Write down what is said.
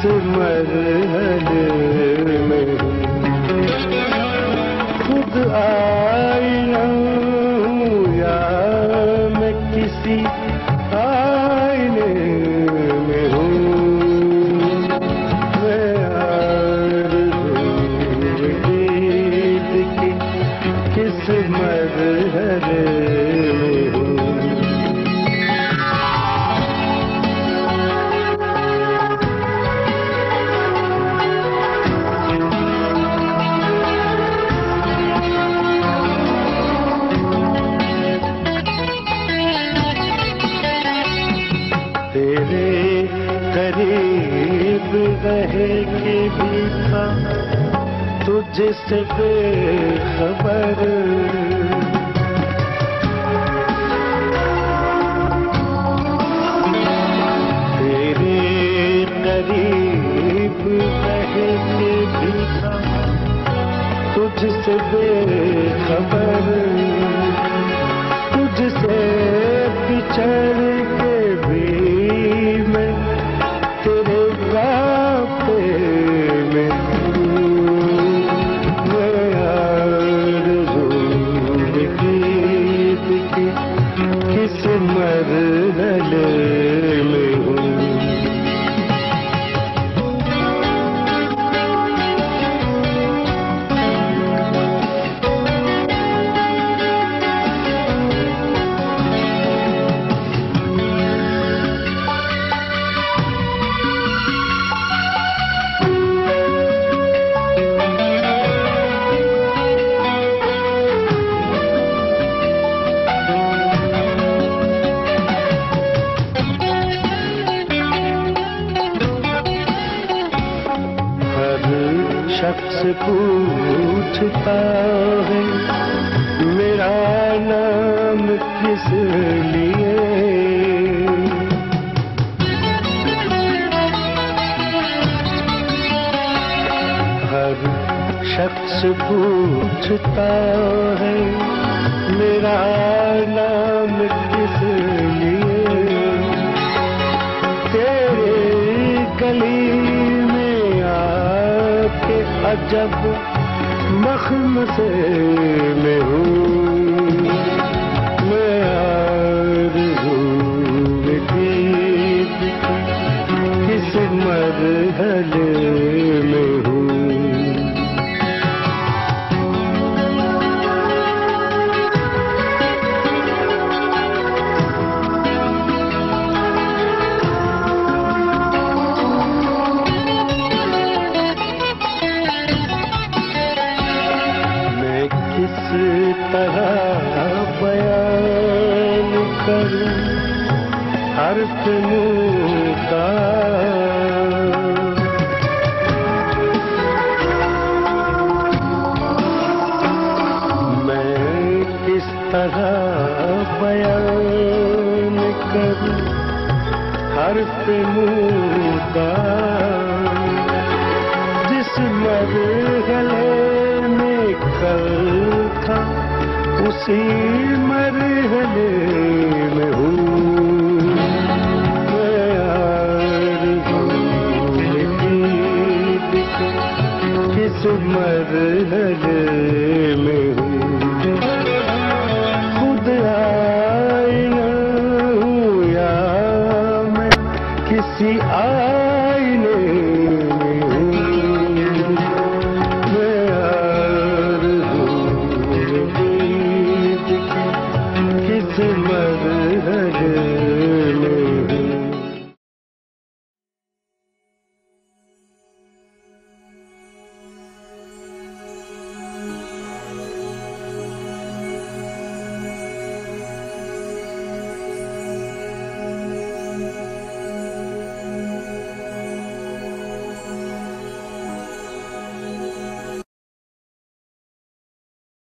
किस मरहले में खुद आईना हूँ या मैं किसी आईने में हूँ। मैं आरज़ू दीद की किस मरहले में हूँ। तेरे करीब रहे के भी था तुझसे बेखबर। तेरे करीब रहे के भी था तुझसे बेखबर। तुझसे बिछड़ के भी मैं तेरे रास्ते में हूँ। मैं आरज़ू दीद की किस मरहले में हूँ। शख्स पूछता है मेरा नाम किस लिए। हर शख्स पूछता है मेरा नाम किस लिए। तेरी गली में आके अजब मख़म से मैं हूँ। मैं आरज़ू दीद की किस मरहले में हूँ। किस तरह बयान करूं हर्फ मुँह का। मैं किस तरह बयान करूं हर्फ मुँह का। जिस मरहले में कल था उसी मरहले